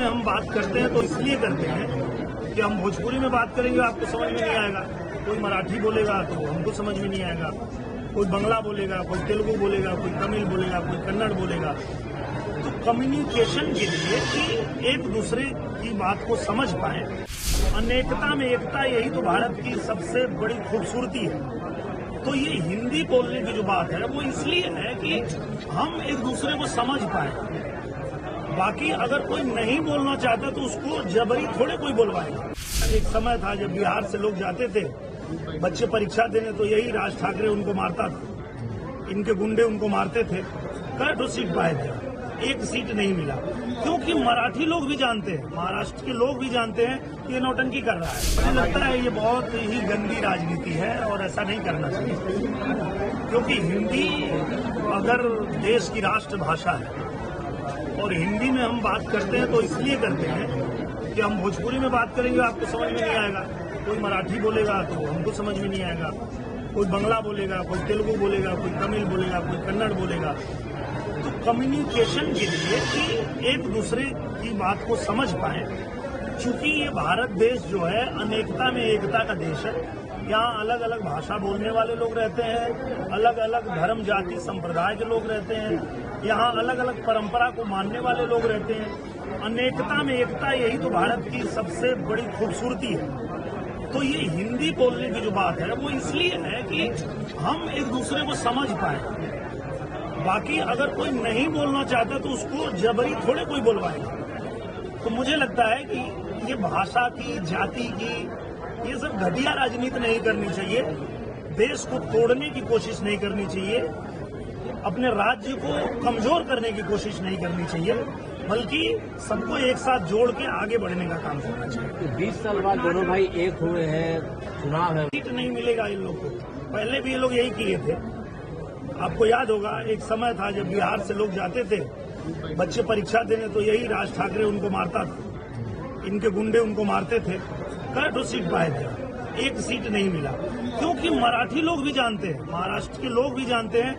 में हम बात करते हैं तो इसलिए करते हैं कि हम भोजपुरी में बात करेंगे आपको समझ में नहीं आएगा, कोई मराठी बोलेगा तो हमको समझ में नहीं आएगा, कोई बंगला बोलेगा, कोई तेलुगु बोलेगा, कोई तमिल बोलेगा, कोई कन्नड़ बोलेगा। तो कम्युनिकेशन के लिए कि एक दूसरे की बात को समझ पाए, अनेकता में एकता, यही तो भारत की सबसे बड़ी खूबसूरती है। तो ये हिंदी बोलने की जो बात है वो इसलिए है कि हम एक दूसरे को समझ पाए। बाकी अगर कोई नहीं बोलना चाहता तो उसको जबरी थोड़े कोई बुलवाएगा। एक समय था जब बिहार से लोग जाते थे बच्चे परीक्षा देने, तो यही राज ठाकरे उनको मारता था, इनके गुंडे उनको मारते थे। कई सीट पाए थे, एक सीट नहीं मिला, क्योंकि मराठी लोग भी जानते हैं, महाराष्ट्र के लोग भी जानते हैं कि ये नौटंकी कर रहा है। मुझे लगता है ये बहुत ही गंदी राजनीति है और ऐसा नहीं करना चाहिए, क्योंकि हिंदी अगर देश की राष्ट्रभाषा है और हिंदी में हम बात करते हैं तो इसलिए करते हैं कि हम भोजपुरी में बात करेंगे आपको समझ में नहीं आएगा, कोई मराठी बोलेगा तो हमको समझ में नहीं आएगा, कोई बंगला बोलेगा, कोई तेलुगु बोलेगा, कोई तमिल बोलेगा, कोई कन्नड़ बोलेगा। तो कम्युनिकेशन के लिए कि एक दूसरे की बात को समझ पाए, चूंकि ये भारत देश जो है अनेकता में एकता का देश है। यहाँ अलग अलग भाषा बोलने वाले लोग रहते हैं, अलग अलग धर्म जाति संप्रदाय के लोग रहते हैं, यहाँ अलग अलग परंपरा को मानने वाले लोग रहते हैं। अनेकता में एकता, यही तो भारत की सबसे बड़ी खूबसूरती है। तो ये हिंदी बोलने की जो बात है वो इसलिए है कि हम एक दूसरे को समझ पाए। बाकी अगर कोई नहीं बोलना चाहता तो उसको जबरी थोड़े कोई बुलवाएगा। तो मुझे लगता है कि ये भाषा की, जाति की, ये सब घटिया राजनीति नहीं करनी चाहिए, देश को तोड़ने की कोशिश नहीं करनी चाहिए, अपने राज्य को कमजोर करने की कोशिश नहीं करनी चाहिए, बल्कि सबको एक साथ जोड़ के आगे बढ़ने का काम करना चाहिए। 20 साल बाद दोनों भाई एक हुए हैं, चुनाव है, सीट नहीं मिलेगा इन लोग को। पहले भी ये लोग यही किए थे। आपको याद होगा एक समय था जब बिहार से लोग जाते थे बच्चे परीक्षा देने, तो यही राज ठाकरे उनको मारता था, इनके गुंडे उनको मारते थे। कई सीट पाए थे, एक सीट नहीं मिला, क्योंकि मराठी लोग भी जानते हैं, महाराष्ट्र के लोग भी जानते हैं